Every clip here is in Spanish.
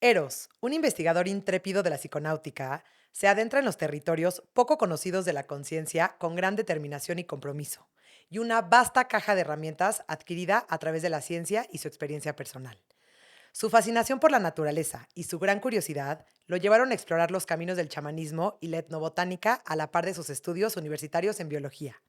Eros, un investigador intrépido de la psiconáutica, se adentra en los territorios poco conocidos de la conciencia con gran determinación y compromiso, y una vasta caja de herramientas adquirida a través de la ciencia y su experiencia personal. Su fascinación por la naturaleza y su gran curiosidad lo llevaron a explorar los caminos del chamanismo y la etnobotánica a la par de sus estudios universitarios en biología.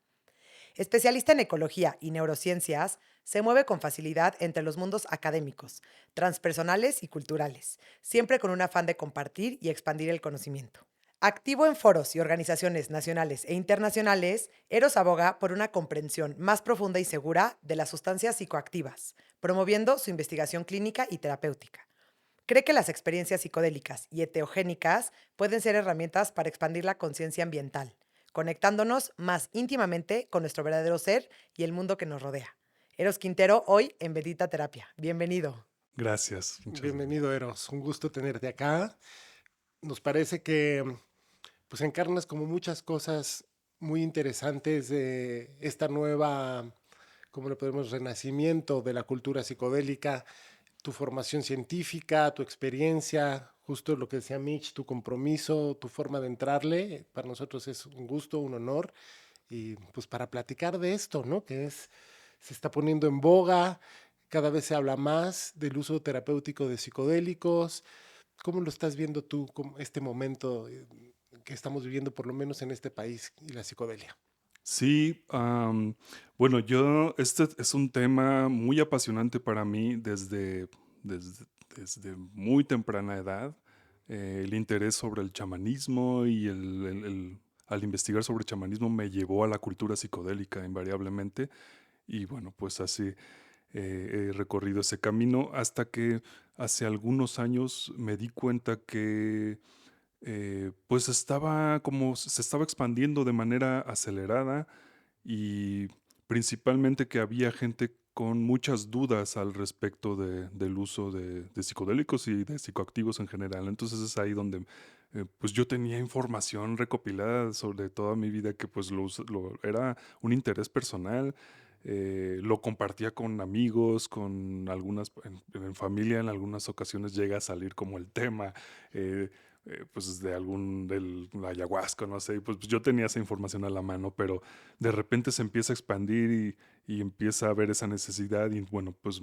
Especialista en ecología y neurociencias, se mueve con facilidad entre los mundos académicos, transpersonales y culturales, siempre con un afán de compartir y expandir el conocimiento. Activo en foros y organizaciones nacionales e internacionales, Eros aboga por una comprensión más profunda y segura de las sustancias psicoactivas, promoviendo su investigación clínica y terapéutica. Cree que las experiencias psicodélicas y eteogénicas pueden ser herramientas para expandir la conciencia ambiental, conectándonos más íntimamente con nuestro verdadero ser y el mundo que nos rodea. Eros Quintero, hoy en Bendita Terapia. Bienvenido. Gracias, muchas gracias. Bienvenido, Eros. Un gusto tenerte acá. Nos parece que pues encarnas como muchas cosas muy interesantes de esta nueva, ¿cómo le podemos? Renacimiento de la cultura psicodélica, tu formación científica, tu experiencia, justo lo que decía Mitch, tu compromiso, tu forma de entrarle. Para nosotros es un gusto, un honor. Y pues para platicar de esto, ¿no? Se está poniendo en boga, cada vez se habla más del uso terapéutico de psicodélicos. ¿Cómo lo estás viendo tú, este momento que estamos viviendo, por lo menos en este país, y la psicodelia? Sí, bueno, este es un tema muy apasionante para mí desde, desde muy temprana edad. El interés sobre el chamanismo y al investigar sobre chamanismo me llevó a la cultura psicodélica invariablemente. Y bueno, pues así he recorrido ese camino hasta que hace algunos años me di cuenta que pues se estaba expandiendo de manera acelerada y principalmente que había gente con muchas dudas al respecto del uso de psicodélicos y de psicoactivos en general. Entonces es ahí donde pues yo tenía información recopilada sobre toda mi vida que pues era un interés personal. Lo compartía con amigos, con en familia en algunas ocasiones llega a salir como el tema. eh, pues la ayahuasca, no sé, pues yo tenía esa información a la mano, pero de repente se empieza a expandir y empieza a haber esa necesidad y bueno, pues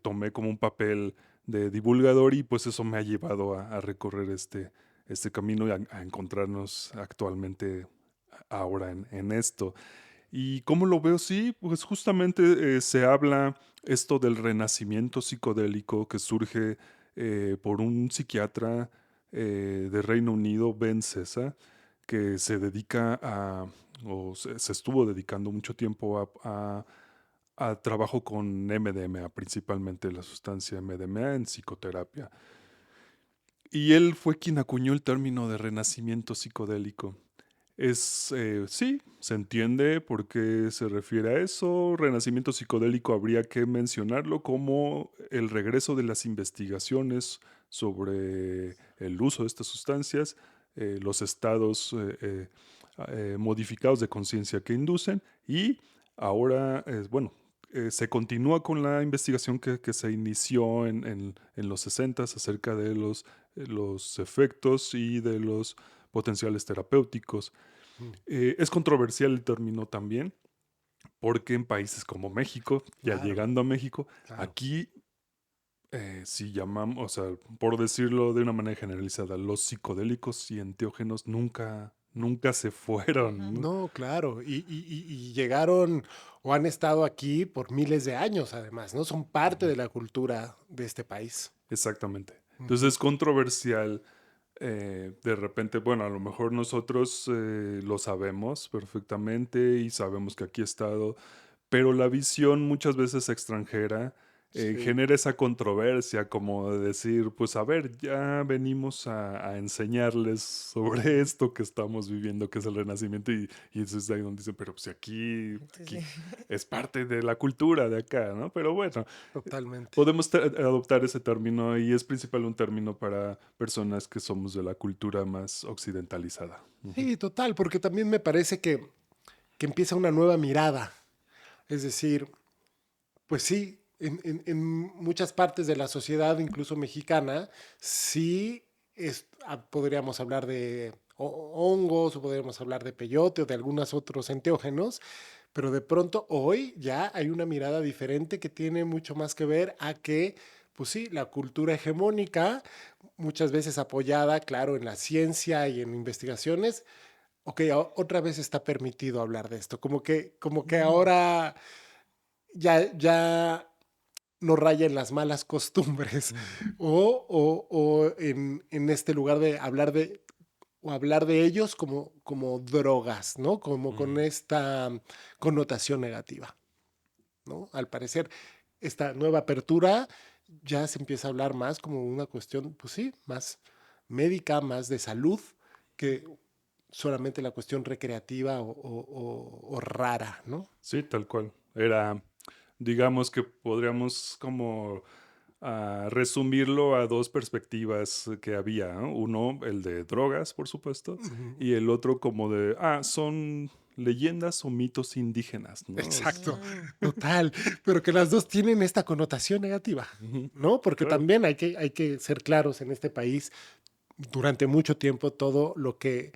tomé como un papel de divulgador y pues eso me ha llevado a recorrer este camino y a encontrarnos actualmente ahora en esto. ¿Y cómo lo veo? Sí, pues justamente se habla esto del renacimiento psicodélico que surge por un psiquiatra de Reino Unido, Ben Cesa, que se dedica se estuvo dedicando mucho tiempo a trabajo con MDMA, principalmente la sustancia MDMA en psicoterapia. Y él fue quien acuñó el término de renacimiento psicodélico. Sí, se entiende por qué se refiere a eso. Renacimiento psicodélico habría que mencionarlo como el regreso de las investigaciones sobre el uso de estas sustancias, los estados modificados de conciencia que inducen y ahora, bueno, se continúa con la investigación que se inició en los 60 acerca de los efectos y de los potenciales terapéuticos. Mm, Es controversial el término también, porque en países como México, ya claro, llegando a México, claro. aquí si llamamos, o sea, por decirlo de una manera generalizada, los psicodélicos y enteógenos nunca se fueron, ¿no? No, claro. Y llegaron o han estado aquí por miles de años, además, ¿no? Son parte Ujú. de la cultura de este país. Exactamente. Entonces Ujú. es controversial. De repente, bueno, a lo mejor nosotros lo sabemos perfectamente y sabemos que aquí ha estado, pero la visión muchas veces extranjera Sí, genera esa controversia, como de decir, pues a ver, ya venimos a enseñarles sobre esto que estamos viviendo, que es el Renacimiento, y eso es ahí donde dicen, pero pues Sí, sí. aquí es parte de la cultura de acá, ¿no? Pero bueno, totalmente. podemos adoptar ese término y es principal un término para personas que somos de la cultura más occidentalizada. Ujú. Sí, total, porque también me parece que empieza una nueva mirada. Es decir, pues sí. en muchas partes de la sociedad, incluso mexicana, sí podríamos hablar de hongos o podríamos hablar de peyote o de algunos otros enteógenos, pero de pronto hoy ya hay una mirada diferente que tiene mucho más que ver a que, pues sí, la cultura hegemónica, muchas veces apoyada, claro, en la ciencia y en investigaciones, ok, otra vez está permitido hablar de esto, como que Mm. ahora ya no raya en las malas costumbres o en este lugar de hablar de o hablar de ellos como drogas, ¿no? Como con Mm. esta connotación negativa, ¿no? Al parecer, esta nueva apertura ya se empieza a hablar más como una cuestión, pues sí, más médica, más de salud, que solamente la cuestión recreativa o rara, ¿no? Sí, tal cual. Era, digamos que podríamos como resumirlo a dos perspectivas que había, ¿no? Uno, el de drogas, por supuesto, Ujú. y el otro como de, son leyendas o mitos indígenas, ¿no? Exacto, Mm. total, pero que las dos tienen esta connotación negativa, Ujú, ¿no? Porque claro. también hay que ser claros en este país, durante mucho tiempo todo lo que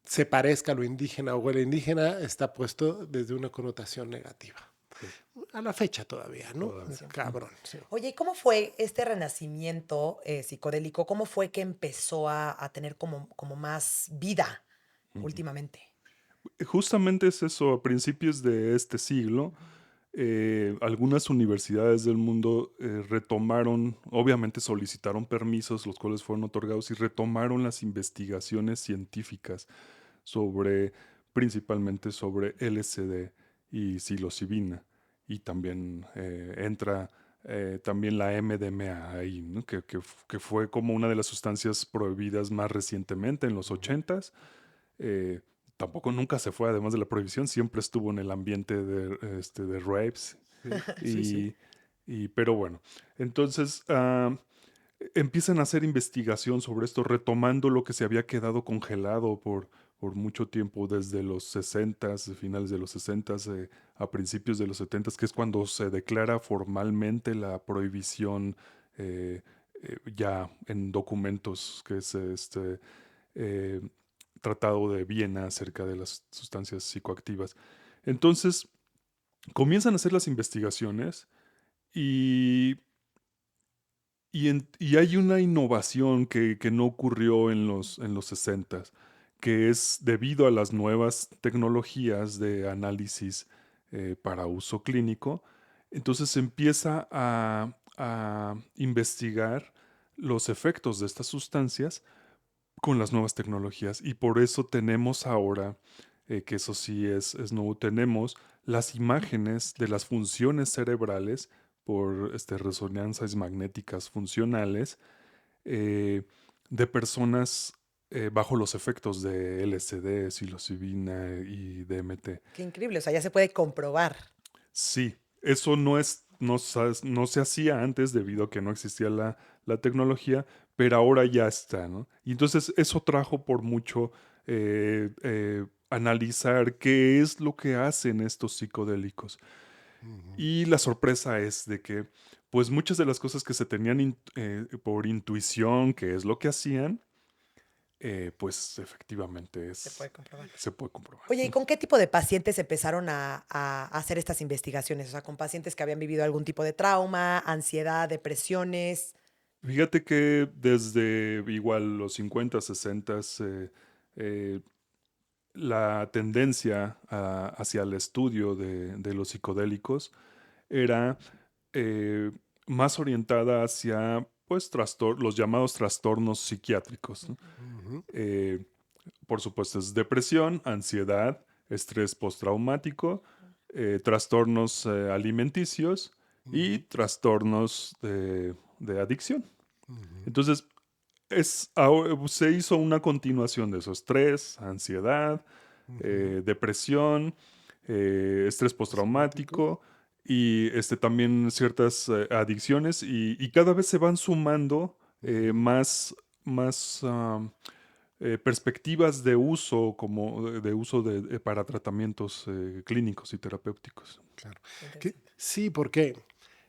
se parezca a lo indígena o el indígena está puesto desde una connotación negativa. Sí, A la fecha todavía, ¿no? todavía. Ujú. Cabrón, sí. Oye, ¿y cómo fue este renacimiento psicodélico? ¿Cómo fue que empezó a tener como más vida Ujú. últimamente? Justamente es eso, a principios de este siglo, algunas universidades del mundo retomaron, obviamente solicitaron permisos, los cuales fueron otorgados y retomaron las investigaciones científicas sobre, principalmente sobre LSD y psilocibina. Y también entra también la MDMA ahí, ¿no? Que fue como una de las sustancias prohibidas más recientemente en los Ujú. ochentas. eh, Tampoco nunca se fue, además de la prohibición, siempre estuvo en el ambiente de raves. Sí, sí, sí. Y, pero bueno, entonces empiezan a hacer investigación sobre esto, retomando lo que se había quedado congelado por mucho tiempo, desde los 60, finales de los 60, a principios de los 70, que es cuando se declara formalmente la prohibición ya en documentos, que es eh, Tratado de Viena acerca de las sustancias psicoactivas. Entonces, comienzan a hacer las investigaciones y y hay una innovación que no ocurrió en los 60, que es debido a las nuevas tecnologías de análisis para uso clínico. Entonces se empieza a investigar los efectos de estas sustancias con las nuevas tecnologías. Y por eso tenemos ahora, que eso sí es nuevo, tenemos las imágenes de las funciones cerebrales por resonancias magnéticas funcionales eh, de personas bajo los efectos de LSD, psilocibina y DMT. Qué increíble, o sea, ya se puede comprobar. Sí, eso no se hacía antes debido a que no existía la tecnología, pero ahora ya está, ¿no? Y entonces eso trajo por mucho analizar qué es lo que hacen estos psicodélicos. Ujú. Y la sorpresa es de que, pues muchas de las cosas que se tenían por intuición, que es lo que hacían, pues efectivamente Se puede comprobar. se puede comprobar. Oye, ¿y con qué tipo de pacientes empezaron a hacer estas investigaciones? O sea, con pacientes que habían vivido algún tipo de trauma, ansiedad, depresiones. Fíjate que desde igual los 50, 60, eh, la tendencia hacia el estudio de los psicodélicos era eh, más orientada hacia pues, los llamados trastornos psiquiátricos, ¿no? Ujú. Eh, por supuesto, es depresión, ansiedad, estrés postraumático, trastornos alimenticios y Ujú. trastornos de adicción. Ujú. Entonces, se hizo una continuación de esos tres: ansiedad, Ujú. depresión, estrés Postraumático. postraumático y también ciertas adicciones y cada vez se van sumando Ujú. más perspectivas de uso de uso para tratamientos clínicos y terapéuticos. Claro. Qué Que, interesante. sí, porque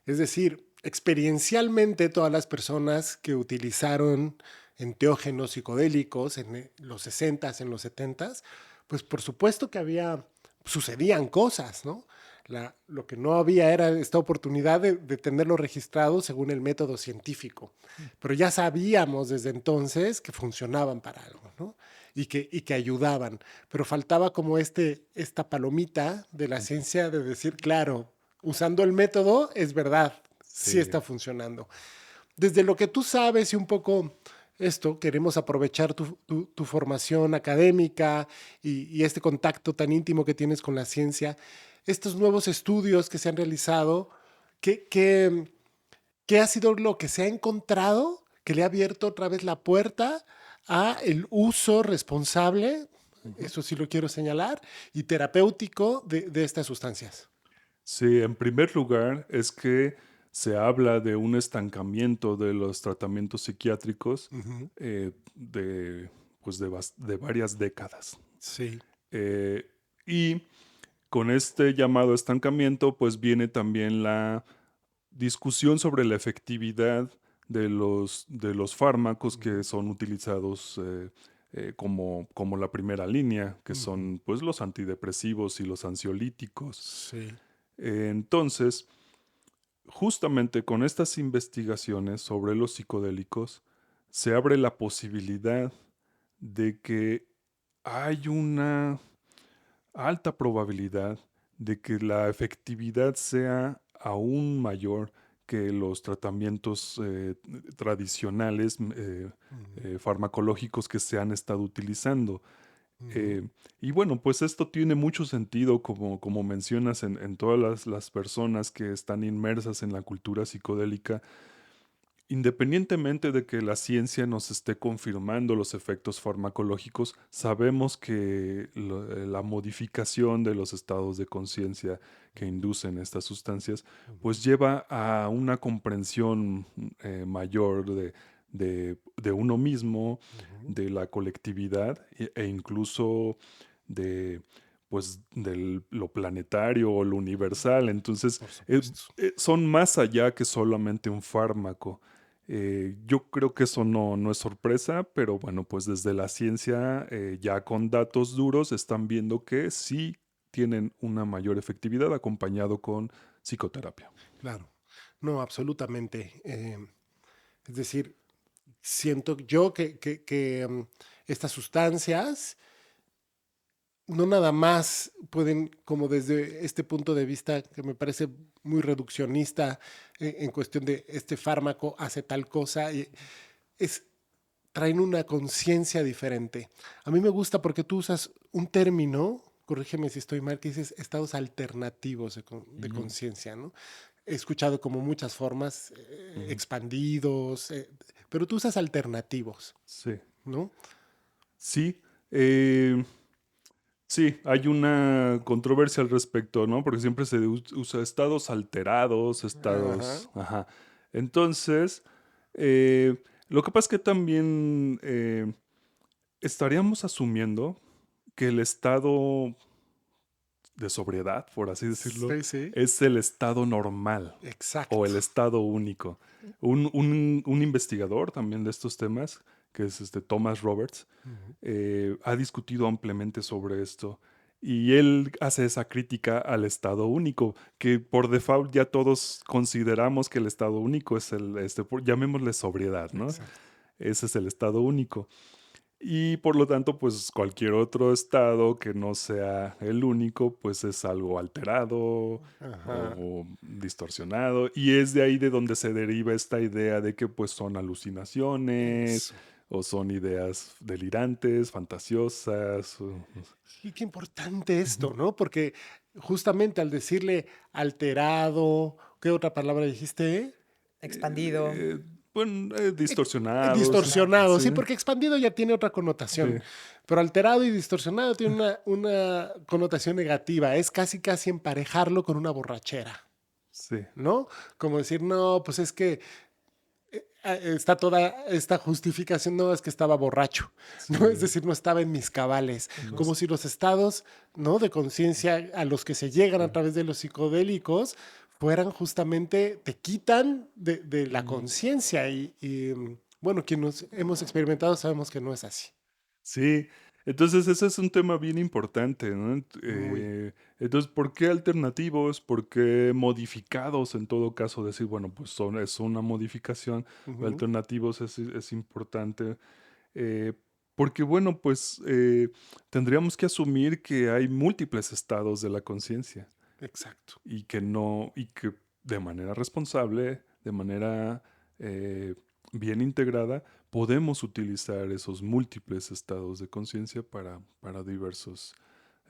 Es decir, experiencialmente todas las personas que utilizaron enteógenos psicodélicos en los 60s, en los 70s, pues por supuesto que sucedían cosas, ¿no? Lo que no había era esta oportunidad de tenerlo registrado según el método científico. Pero ya sabíamos desde entonces que funcionaban para algo, ¿no? Y que ayudaban. Pero faltaba como esta palomita de la ciencia de decir, claro, usando el método es verdad, sí Sí. está funcionando. Desde lo que tú sabes y un poco esto, queremos aprovechar tu formación académica y este contacto tan íntimo que tienes con la ciencia, estos nuevos estudios que se han realizado, ¿qué ha sido lo que se ha encontrado que le ha abierto otra vez la puerta a el uso responsable, eso sí lo quiero señalar, y terapéutico de estas sustancias? Sí, en primer lugar es que se habla de un estancamiento de los tratamientos psiquiátricos Ujú. pues de varias décadas. Sí. Eh, y con este llamado estancamiento, pues viene también la discusión sobre la efectividad de los fármacos que Ujú. son utilizados como la primera línea, que Ujú. son pues los antidepresivos y los ansiolíticos. Sí. Entonces, justamente con estas investigaciones sobre los psicodélicos, se abre la posibilidad de que hay una alta probabilidad de que la efectividad sea aún mayor que los tratamientos tradicionales Ujú. farmacológicos que se han estado utilizando. Ujú. Eh, y bueno, pues esto tiene mucho sentido, como mencionas, en todas las personas que están inmersas en la cultura psicodélica, independientemente de que la ciencia nos esté confirmando los efectos farmacológicos, sabemos que la modificación de los estados de conciencia que inducen estas sustancias, Ujú. pues lleva a una comprensión mayor de uno mismo, Ujú. de la colectividad e incluso de, pues, de lo planetario o lo universal. Entonces, Por supuesto. son más allá que solamente un fármaco. Yo creo que eso no es sorpresa, pero bueno, pues desde la ciencia, ya con datos duros, están viendo que sí tienen una mayor efectividad acompañado con psicoterapia. Claro. No, absolutamente. Es decir, siento yo que estas sustancias no nada más pueden, como desde este punto de vista que me parece muy reduccionista en cuestión de este fármaco hace tal cosa, es, traen una conciencia diferente. A mí me gusta porque tú usas un término, corrígeme si estoy mal, que dices estados alternativos de Ujú, conciencia, ¿no? He escuchado como muchas formas, ujú. expandidos, pero tú usas alternativos, Sí, ¿no? sí. eh, Sí, hay una controversia al respecto, ¿no? Porque siempre se usa estados alterados, Ajá. estados... Ajá. Entonces, lo que pasa es que también estaríamos asumiendo que el estado de sobriedad, por así decirlo, Sí, sí. es el estado normal o Exacto. el estado único. Un investigador también de estos temas, que es Thomas Roberts, Ujú. ha discutido ampliamente sobre esto. Y él hace esa crítica al estado único, que por default ya todos consideramos que el estado único es llamémosle sobriedad, ¿no? Exacto. Ese es el estado único. Y por lo tanto, pues cualquier otro estado que no sea el único, pues es algo alterado Ajá. o distorsionado. Y es de ahí de donde se deriva esta idea de que pues son alucinaciones Eso. o son ideas delirantes, fantasiosas. Y qué importante Ujú. esto, ¿no? Porque justamente al decirle alterado, ¿qué otra palabra dijiste? Expandido, Eh, bueno, distorsionados. distorsionado. Distorsionado, Sí, sí, porque expandido ya tiene otra connotación, sí, pero alterado y distorsionado tiene una connotación negativa, es casi casi emparejarlo con una borrachera, sí. ¿no? Como decir, no, pues es que está toda esta justificación, no, es que estaba borracho, ¿no? Es Sí, decir, no estaba en mis cabales, no como es- si los estados, ¿no? De conciencia a los que se llegan a través de los psicodélicos fueran justamente, te quitan de la conciencia bueno, quienes hemos experimentado sabemos que no es así. Sí, entonces ese es un tema bien importante, ¿no? Muy. Entonces, ¿por qué alternativos? ¿Por qué modificados en todo caso? Decir, bueno, pues es una modificación, Ujú. alternativos es importante, eh, porque bueno, pues tendríamos que asumir que hay múltiples estados de la conciencia Exacto. y que no, y que de manera responsable, de manera eh, bien integrada, podemos utilizar esos múltiples estados de conciencia para diversas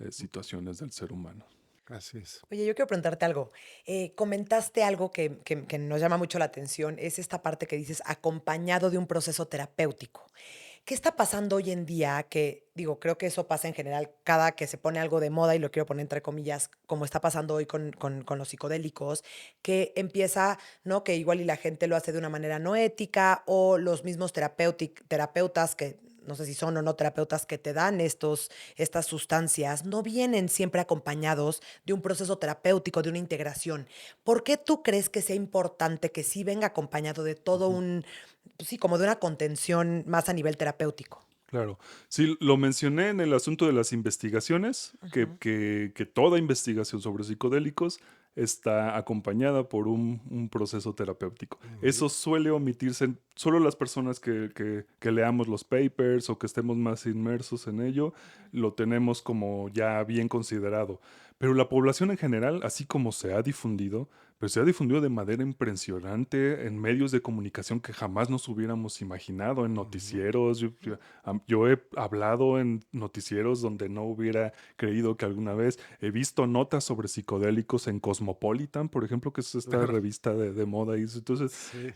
situaciones del ser humano. Así es. Oye, yo quiero preguntarte algo. Comentaste algo que nos llama mucho la atención, es esta parte que dices acompañado de un proceso terapéutico. ¿Qué está pasando hoy en día? Que digo, creo que eso pasa en general cada que se pone algo de moda, y lo quiero poner entre comillas, como está pasando hoy con los psicodélicos, que empieza, ¿no? Que igual y la gente lo hace de una manera no ética, o los mismos terapeutas que no sé si son o no terapeutas que te dan estas sustancias, no vienen siempre acompañados de un proceso terapéutico, de una integración. ¿Por qué tú crees que sea importante que sí venga acompañado de todo Ujú. un, pues sí, como de una contención más a nivel terapéutico? Claro. Sí, lo mencioné en el asunto de las investigaciones, que, Ujú. que- que toda investigación sobre psicodélicos está acompañada por un proceso terapéutico. Ujú. Eso suele omitirse en solo las personas que leamos los papers o que estemos más inmersos en ello, lo tenemos como ya bien considerado. Pero la población en general, así como se ha difundido, pues se ha difundido de manera impresionante en medios de comunicación que jamás nos hubiéramos imaginado, en Ujú. noticieros. Yo he hablado en noticieros donde no hubiera creído que alguna vez he visto notas sobre psicodélicos en Cosmopolitan, por ejemplo, que es esta Claro. revista de moda. Y entonces Sí.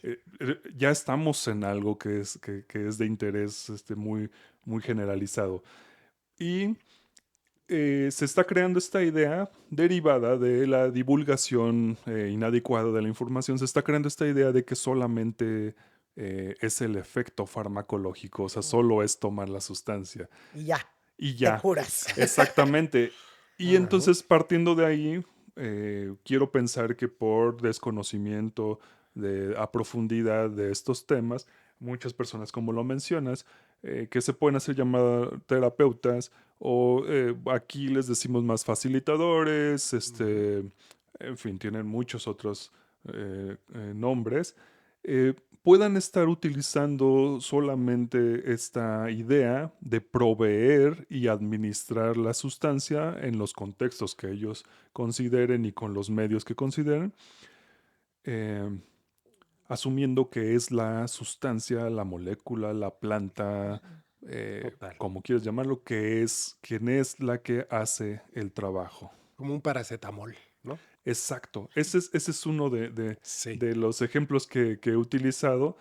ya estamos en algo que es de interés muy, muy generalizado. Y se está creando esta idea derivada de la divulgación inadecuada de la información. Se está creando esta idea de que solamente es el efecto farmacológico, o sea, solo es tomar la sustancia Y ya, y te ya, curas. Exacto. exactamente. Y Ajá. entonces, partiendo de ahí, quiero pensar que por desconocimiento a profundidad de estos temas, muchas personas, como lo mencionas, que se pueden hacer llamar terapeutas, o aquí les decimos más facilitadores, Ujú. en fin, tienen muchos otros nombres, eh, puedan estar utilizando solamente esta idea de proveer y administrar la sustancia en los contextos que ellos consideren y con los medios que consideren, eh, asumiendo que es la sustancia, la molécula, la planta, Total. como quieras llamarlo, que es quien es la que hace el trabajo. Como un paracetamol, ¿no? Exacto. Ese es uno Sí. de los ejemplos que he utilizado.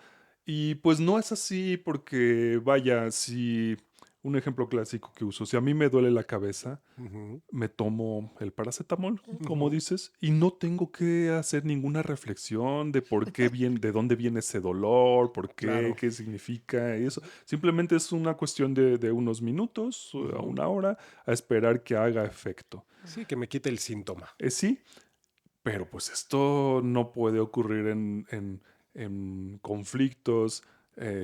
Y pues no es así porque, vaya, si un ejemplo clásico que uso, si a mí me duele la cabeza, Ujú. me tomo el paracetamol, como Ujú. dices, y no tengo que hacer ninguna reflexión de por qué viene, de dónde viene ese dolor, por qué, Claro. qué significa eso. Simplemente es una cuestión de unos minutos a Ujú. una hora a esperar que haga efecto. Sí, que me quite el síntoma. Sí, pero pues esto no puede ocurrir en conflictos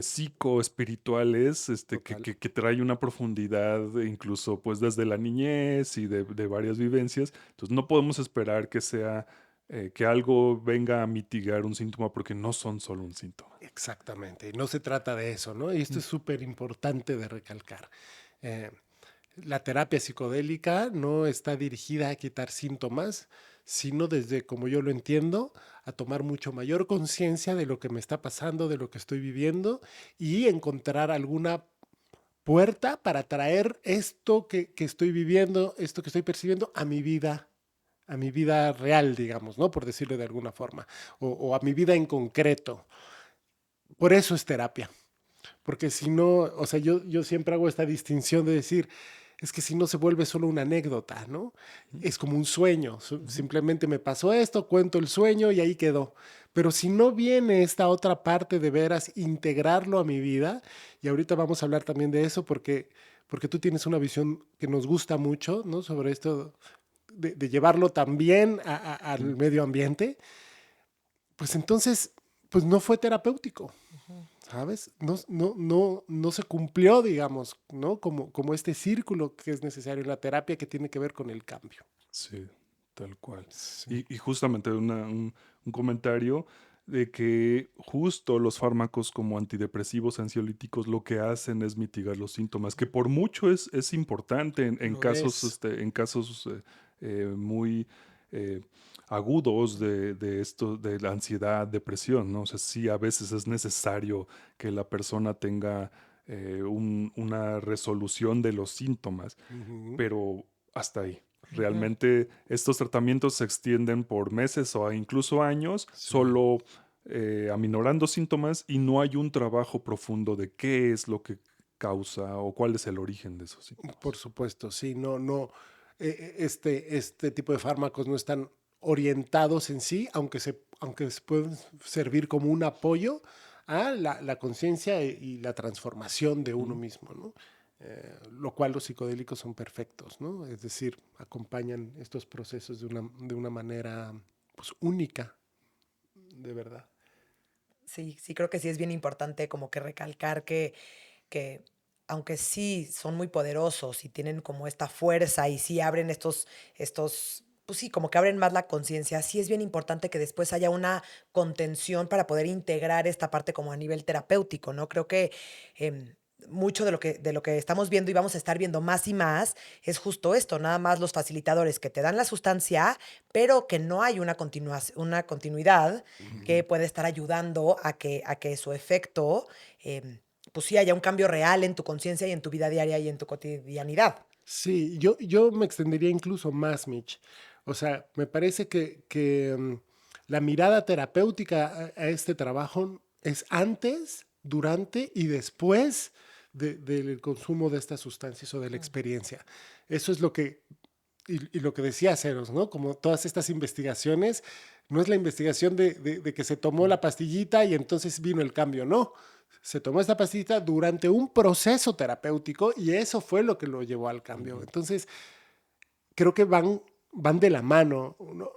psicoespirituales Total. que trae una profundidad incluso pues desde la niñez y de varias vivencias. Entonces no podemos esperar que sea que algo venga a mitigar un síntoma porque no son solo un síntoma. Exactamente. Y no se trata de eso, ¿no? Y esto Mm. es súper importante de recalcar. Eh, la terapia psicodélica no está dirigida a quitar síntomas, sino desde, como yo lo entiendo, a tomar mucho mayor conciencia de lo que me está pasando, de lo que estoy viviendo y encontrar alguna puerta para traer esto que estoy viviendo, esto que estoy percibiendo a mi vida real, digamos, ¿no? Por decirlo de alguna forma, o a mi vida en concreto. Por eso es terapia. Porque si no, o sea, yo siempre hago esta distinción de decir, es que si no se vuelve solo una anécdota, ¿no? Es como un sueño. Ujú. Simplemente me pasó esto, cuento el sueño y ahí quedó. Pero si no viene esta otra parte de veras integrarlo a mi vida, y ahorita vamos a hablar también de eso porque tú tienes una visión que nos gusta mucho, ¿no? Sobre esto de llevarlo también al medio ambiente, pues entonces, pues no fue terapéutico, ¿sabes? No se cumplió, digamos, ¿no? Como este círculo que es necesario en la terapia que tiene que ver con el cambio. Sí, tal cual. Sí. Y justamente un comentario de que justo los fármacos como antidepresivos, ansiolíticos, lo que hacen es mitigar los síntomas, que por mucho es importante Lo es. en casos muy eh, agudos de esto, de la ansiedad, depresión, ¿no? O sea, sí, a veces es necesario que la persona tenga una resolución de los síntomas, Ujú. pero hasta ahí. Ujú. Realmente estos tratamientos se extienden por meses o incluso años, Sí. solo aminorando síntomas y no hay un trabajo profundo de qué es lo que causa o cuál es el origen de esos Por síntomas. supuesto, sí, este tipo de fármacos no están orientados en sí, aunque se pueden servir como un apoyo a la conciencia y la transformación de uno Ujú. mismo, ¿no? Lo cual los psicodélicos son perfectos, ¿no? Es decir, acompañan estos procesos de una manera pues, única, de verdad. Sí, sí, creo que sí es bien importante como que recalcar que aunque sí son muy poderosos y tienen como esta fuerza y sí abren pues sí, como que abren más la conciencia, sí es bien importante que después haya una contención para poder integrar esta parte como a nivel terapéutico, ¿no? Creo que em, mucho de lo que estamos viendo y vamos a estar viendo más y más es justo esto, nada más los facilitadores que te dan la sustancia, pero que no hay una continuidad que Ujú. puede estar ayudando a que su efecto pues sí haya un cambio real en tu conciencia y en tu vida diaria y en tu cotidianidad. Sí, yo me extendería incluso más, Mitch. O sea, me parece que la mirada terapéutica a este trabajo es antes, durante y después del consumo de estas sustancias o de la Mm. experiencia. Eso es lo que, y lo que decía Ceros, ¿no? Como todas estas investigaciones, no es la investigación de que se tomó la pastillita y entonces vino el cambio, no. Se tomó esta pastillita durante un proceso terapéutico y eso fue lo que lo llevó al cambio. Ujú. Entonces, creo que van de la mano, ¿no?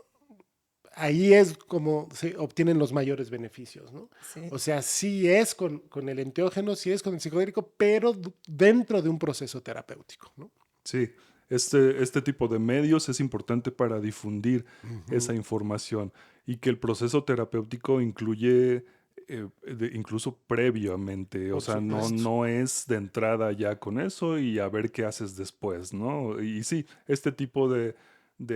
Ahí es como se obtienen los mayores beneficios, ¿no? Sí. O sea, sí es con el enteógeno, sí es con el psicodélico, pero dentro de un proceso terapéutico, ¿no? Sí, este tipo de medios es importante para difundir esa Ujú. información y que el proceso terapéutico incluye incluso previamente, o Por sea, supuesto. no es de entrada ya con eso y a ver qué haces después, ¿no? Y sí, este tipo de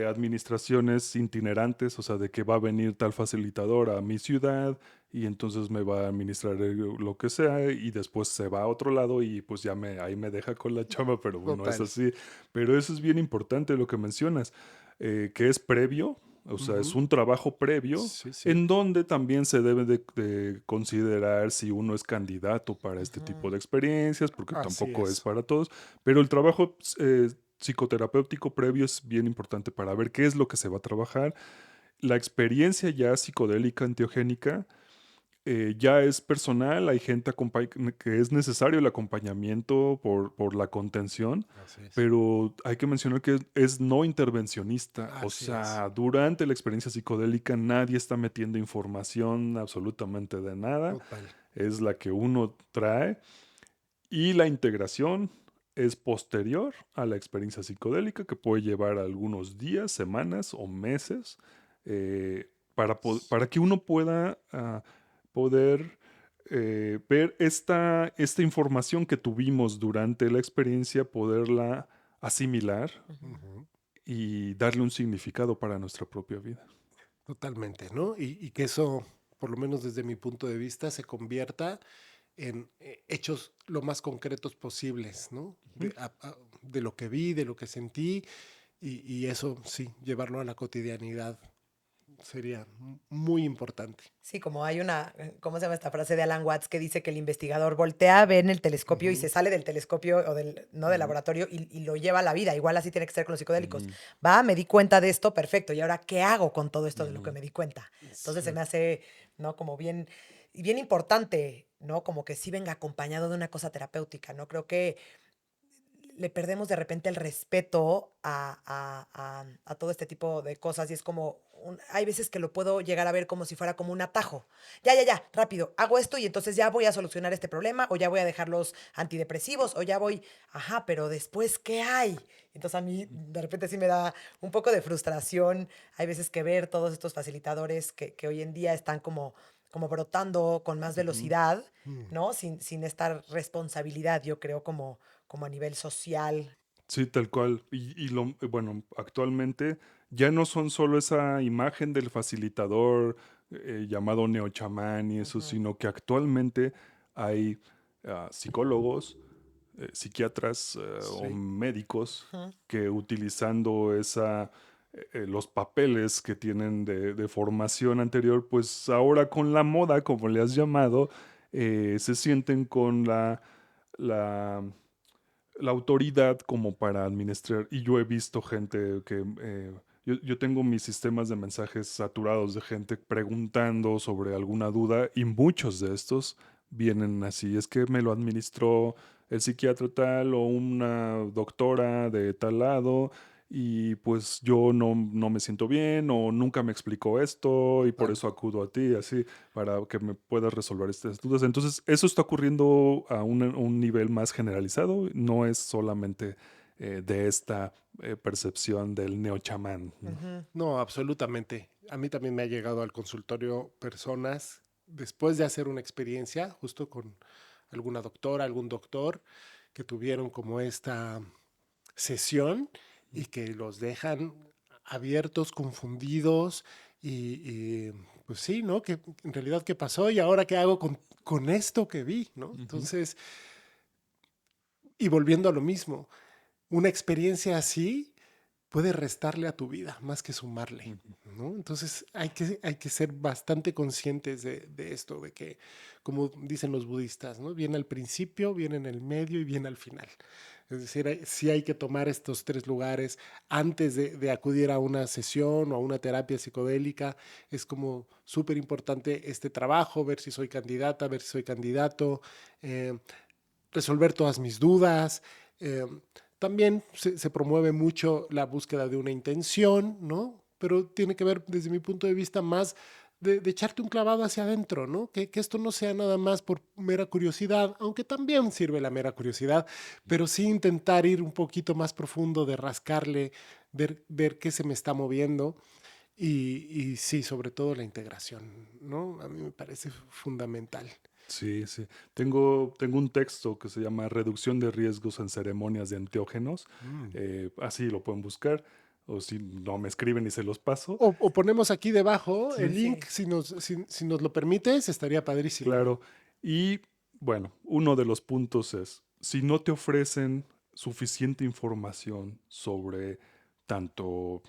administraciones itinerantes, o sea, de que va a venir tal facilitador a mi ciudad y entonces me va a administrar lo que sea y después se va a otro lado y pues ya ahí me deja con la chamba, pero no es Total. así. Pero eso es bien importante lo que mencionas, que es previo, o sea, es Ujú. un trabajo previo Sí, sí. en donde también se debe de considerar si uno es candidato para este tipo Ujú. de experiencias, porque Así tampoco es es. para todos, pero el trabajo psicoterapéutico previo es bien importante para ver qué es lo que se va a trabajar. La experiencia ya psicodélica enteogénica ya es personal, hay gente que es necesario el acompañamiento por la contención, Así es. pero hay que mencionar que es no intervencionista, o Así es. sea, durante la experiencia psicodélica nadie está metiendo información absolutamente de nada, Total. es la que uno trae y la integración es posterior a la experiencia psicodélica que puede llevar algunos días, semanas o meses para que uno pueda poder ver esta información que tuvimos durante la experiencia, poderla asimilar Ujú. Ujú. y darle un significado para nuestra propia vida. Totalmente, ¿no? Y que eso, por lo menos desde mi punto de vista, se convierta en hechos lo más concretos posibles, ¿no? Ujú. De lo que vi, de lo que sentí, y eso sí, llevarlo a la cotidianidad sería muy importante. Sí, como hay una, ¿cómo se llama esta frase de Alan Watts que dice que el investigador voltea, ve en el telescopio y Ujú, se sale del telescopio o no del ujú, laboratorio y lo lleva a la vida? Igual así tiene que ser con los psicodélicos. Ujú. Va, me di cuenta de esto, perfecto. ¿Y ahora qué hago con todo esto de lo que Ujú. me di cuenta? Entonces se sí. me hace, ¿no? Como bien, y bien importante, ¿no? Como que sí venga acompañado de una cosa terapéutica, ¿no? Creo que le perdemos de repente el respeto a todo este tipo de cosas y es como, hay veces que lo puedo llegar a ver como si fuera como un atajo. Ya, rápido, hago esto y entonces ya voy a solucionar este problema o ya voy a dejar los antidepresivos o ya voy, ajá, pero después, ¿qué hay? Entonces a mí de repente sí me da un poco de frustración. Hay veces que ver todos estos facilitadores que hoy en día están como brotando con más Ujú. velocidad, Mm. ¿no? Sin esta responsabilidad, yo creo, como a nivel social. Sí, tal cual. Bueno, actualmente ya no son solo esa imagen del facilitador llamado neochamán y eso, Ujú, sino que actualmente hay psicólogos, psiquiatras o Sí. médicos ujú. que utilizando los papeles que tienen de formación anterior, pues ahora con la moda, como le has llamado, se sienten con la la autoridad como para administrar. Y yo he visto gente que... yo tengo mis sistemas de mensajes saturados de gente preguntando sobre alguna duda y muchos de estos vienen así. Es que me lo administró el psiquiatra tal o una doctora de tal lado y pues yo no me siento bien o nunca me explicó esto y por Claro. eso acudo a ti, así para que me puedas resolver estas dudas. Entonces, eso está ocurriendo a un nivel más generalizado, no es solamente de esta percepción del neochamán, ¿no? Ujú. No, absolutamente. A mí también me ha llegado al consultorio personas después de hacer una experiencia justo con alguna doctora, algún doctor que tuvieron como esta sesión y que los dejan abiertos, confundidos pues sí, ¿no? Que en realidad qué pasó y ahora qué hago con esto que vi, ¿no? Ujú, Entonces, y volviendo a lo mismo, una experiencia así puede restarle a tu vida más que sumarle, ujú. ¿no? Entonces hay que ser bastante conscientes de esto, de que, como dicen los budistas, ¿no? Viene al principio, viene en el medio y viene al final. Es decir, sí hay que tomar estos tres lugares antes de acudir a una sesión o a una terapia psicodélica. Es como súper importante este trabajo, ver si soy candidata, ver si soy candidato, eh, resolver todas mis dudas. Eh, También se promueve mucho la búsqueda de una intención, ¿no? Pero tiene que ver, desde mi punto de vista, más de echarte un clavado hacia adentro, ¿no? Que esto no sea nada más por mera curiosidad, aunque también sirve la mera curiosidad, pero sí intentar ir un poquito más profundo, de rascarle, ver qué se me está moviendo y sí, sobre todo la integración, ¿no? A mí me parece fundamental. Sí, sí. Tengo un texto que se llama Reducción de riesgos en ceremonias de enteógenos. Mm. Así lo pueden buscar. O si no me escriben y se los paso. O ponemos aquí debajo el Sí, link, Sí. si nos lo permites, estaría padrísimo. claro. Y bueno, uno de los puntos es, si no te ofrecen suficiente información sobre tanto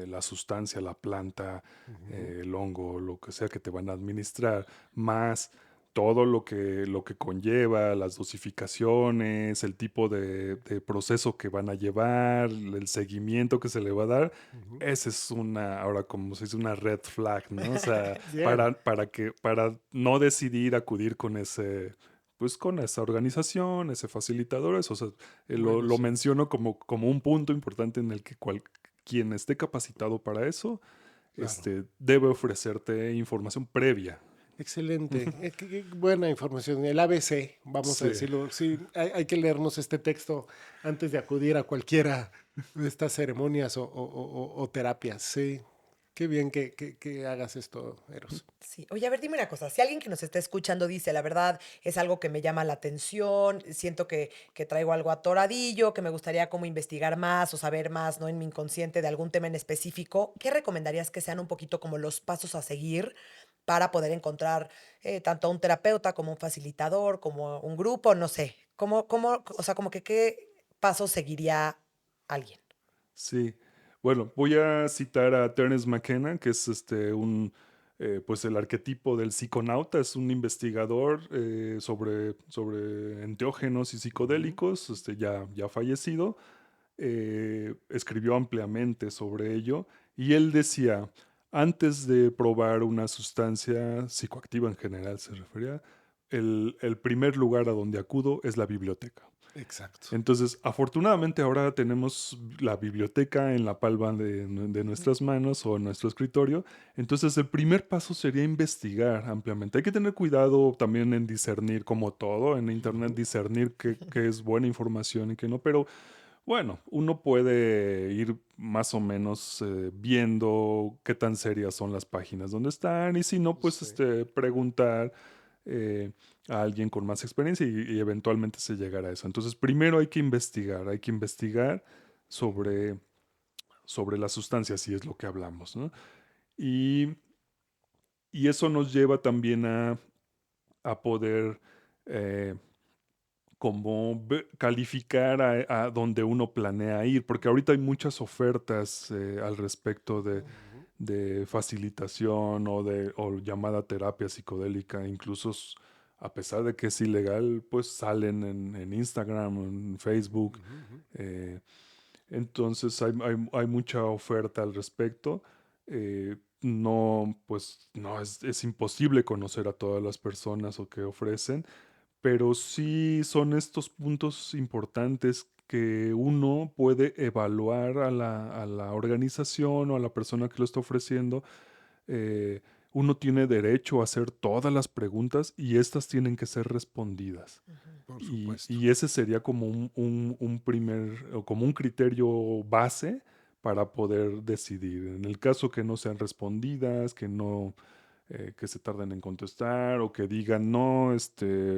la sustancia, la planta, Ujú. el hongo, lo que sea que te van a administrar, más todo lo que conlleva, las dosificaciones, el tipo de proceso que van a llevar, el seguimiento que se le va a dar, Ujú. esa es ahora como se dice, una red flag, ¿no? O sea, Bien. para no decidir acudir con pues con esa organización, ese facilitador, eso, o sea, Bueno, lo sí. menciono como un punto importante en el que quien esté capacitado para eso, Claro. debe ofrecerte información previa. Excelente. Qué buena información. El ABC, vamos a Sí, decirlo. Sí, hay que leernos este texto antes de acudir a cualquiera de estas ceremonias o terapias. Sí. Qué bien que hagas esto, Eros. Sí. Oye, a ver, dime una cosa. Si alguien que nos está escuchando dice, la verdad, es algo que me llama la atención, siento que traigo algo atoradillo, que me gustaría como investigar más o saber más, ¿no? En mi inconsciente de algún tema en específico, ¿qué recomendarías que sean un poquito como los pasos a seguir para poder encontrar tanto a un terapeuta como un facilitador, como un grupo, no sé? O sea, como que qué pasos seguiría alguien? sí. Bueno, voy a citar a Terence McKenna, que es pues el arquetipo del psiconauta, es un investigador sobre enteógenos y Ujú. psicodélicos, ya fallecido, escribió ampliamente sobre ello y él decía, antes de probar una sustancia psicoactiva en general, se refería, el primer lugar a donde acudo es la biblioteca. Exacto. Entonces, afortunadamente ahora tenemos la biblioteca en la palma de nuestras manos o en nuestro escritorio. Entonces, el primer paso sería investigar ampliamente. Hay que tener cuidado también en discernir, como todo en Internet, Ujú. discernir qué es buena información y qué no. Pero bueno, uno puede ir más o menos viendo qué tan serias son las páginas donde están y si no, pues Sí. preguntar eh, a alguien con más experiencia y eventualmente se llegará a eso. Entonces, primero hay que investigar sobre, sobre las sustancias, si es lo que hablamos, ¿no? Y, y eso nos lleva también a poder eh, como calificar a donde uno planea ir, porque ahorita hay muchas ofertas al respecto Ujú. de facilitación o llamada terapia psicodélica, incluso a pesar de que es ilegal, pues salen en Instagram, en Facebook. Ujú, ujú. eh, entonces hay mucha oferta al respecto. No, pues no, es imposible conocer a todas las personas o que ofrecen, pero sí son estos puntos importantes que uno puede evaluar a la organización o a la persona que lo está ofreciendo. eh, Uno tiene derecho a hacer todas las preguntas y estas tienen que ser respondidas. Ujú. Por supuesto. Y ese sería como un primer, o como un criterio base para poder decidir. En el caso que no sean respondidas, que no, que se tarden en contestar o que digan, no,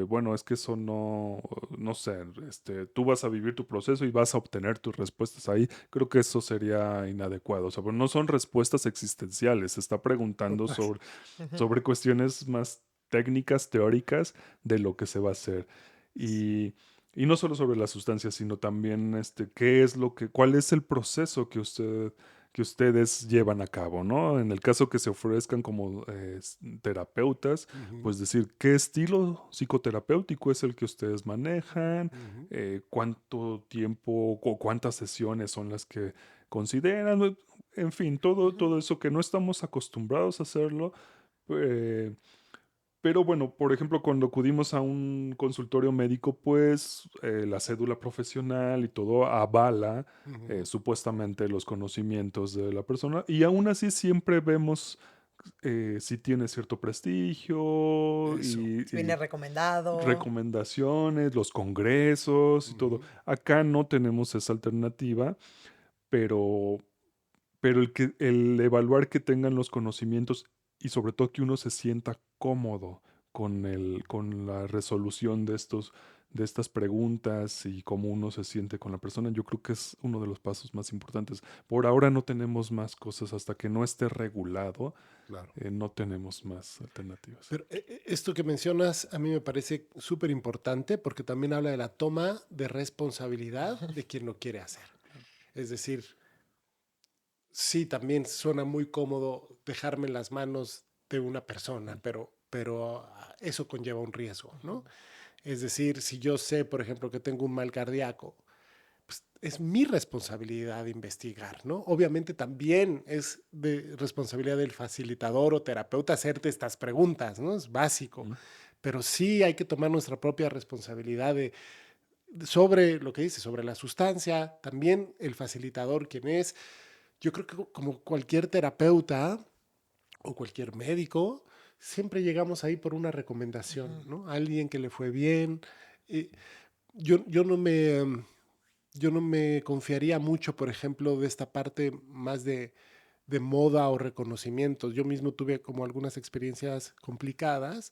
bueno, es que eso no, no sé, tú vas a vivir tu proceso y vas a obtener tus respuestas ahí. Creo que eso sería inadecuado. O sea, pero no son respuestas existenciales. Se está preguntando Total. Ujú. sobre cuestiones más técnicas, teóricas de lo que se va a hacer. Y, y no solo sobre las sustancias, sino también qué es lo que, cuál es el proceso que ustedes llevan a cabo, ¿no? En el caso que se ofrezcan como terapeutas, Ujú, pues decir qué estilo psicoterapéutico es el que ustedes manejan, ujú, cuánto tiempo o cuántas sesiones son las que consideran, en fin, todo, Ujú. todo eso que no estamos acostumbrados a hacerlo. eh, pero bueno, por ejemplo, cuando acudimos a un consultorio médico, pues la cédula profesional y todo avala ujú. supuestamente los conocimientos de la persona y aún así siempre vemos si tiene cierto prestigio Eso. Si viene y recomendado. recomendaciones, los congresos y todo. Ujú. Acá no tenemos esa alternativa, pero pero el evaluar que tengan los conocimientos y sobre todo que uno se sienta cómodo con la resolución de estas preguntas y cómo uno se siente con la persona, yo creo que es uno de los pasos más importantes. Por ahora no tenemos más cosas, hasta que no esté regulado, Claro. no tenemos más alternativas. Pero esto que mencionas a mí me parece súper importante porque también habla de la toma de responsabilidad de quien lo quiere hacer. Es decir, sí, también suena muy cómodo dejarme en las manos de una persona, pero eso conlleva un riesgo, ¿no? Es decir, si yo sé, por ejemplo, que tengo un mal cardíaco, pues es mi responsabilidad investigar, ¿no? Obviamente también es de responsabilidad del facilitador o terapeuta hacerte estas preguntas, ¿no? Es básico, Ujú. pero sí hay que tomar nuestra propia responsabilidad sobre lo que dice, sobre la sustancia, también el facilitador, quien es. Yo creo que como cualquier terapeuta o cualquier médico, siempre llegamos ahí por una recomendación, Ujú. ¿no? Alguien que le fue bien. Eh, yo no me, yo no me confiaría mucho, por ejemplo, de esta parte más de moda o reconocimientos. Yo mismo tuve como algunas experiencias complicadas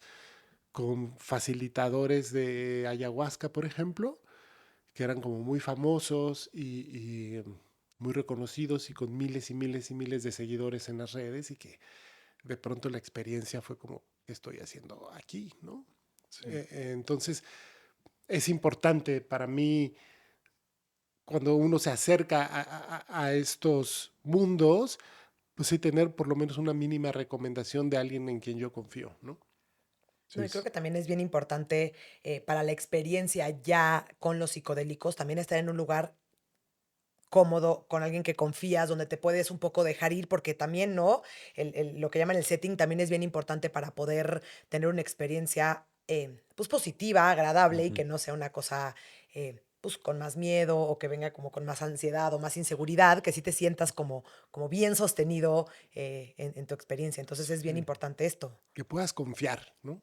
con facilitadores de ayahuasca, por ejemplo, que eran como muy famosos y muy reconocidos y con miles y miles y miles de seguidores en las redes y que de pronto la experiencia fue como, ¿qué estoy haciendo aquí? ¿No? Sí. Entonces, es importante para mí cuando uno se acerca a estos mundos, pues sí tener por lo menos una mínima recomendación de alguien en quien yo confío, ¿no? No, Sí, y creo que también es bien importante para la experiencia ya con los psicodélicos, también estar en un lugar cómodo, con alguien que confías, donde te puedes un poco dejar ir, porque también, ¿no? Lo que llaman el setting también es bien importante para poder tener una experiencia, pues positiva, agradable y ujú, que no sea una cosa, pues pues, con más miedo o que venga como con más ansiedad o más inseguridad, que sí te sientas como bien sostenido en tu experiencia. Entonces es bien Sí. importante esto. Que puedas confiar, ¿no?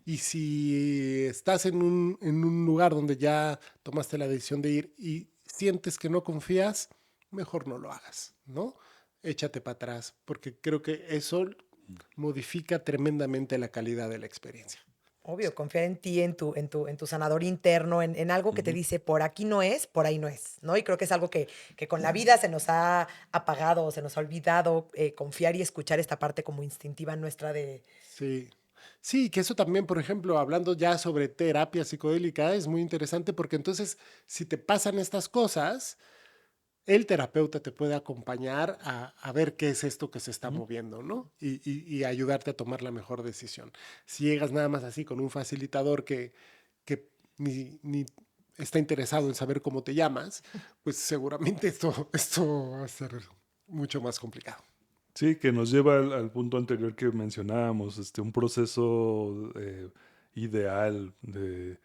Y si estás en un lugar donde ya tomaste la decisión de ir y sientes que no confías, mejor no lo hagas, ¿no? Échate para atrás, porque creo que eso modifica tremendamente la calidad de la experiencia. Obvio, confiar en ti, en tu sanador interno, en algo que te Ujú. dice, por aquí no es, por ahí no es, ¿no? Y creo que es algo que con la vida se nos ha apagado, se nos ha olvidado confiar y escuchar esta parte como instintiva nuestra de... Sí. Sí, que eso también, por ejemplo, hablando ya sobre terapia psicodélica, es muy interesante porque entonces, si te pasan estas cosas, el terapeuta te puede acompañar a ver qué es esto que se está Ujú. moviendo, ¿no? Y ayudarte a tomar la mejor decisión. Si llegas nada más así con un facilitador que ni está interesado en saber cómo te llamas, pues seguramente esto va a ser mucho más complicado. Sí, que nos lleva al punto anterior que mencionábamos, un proceso ideal de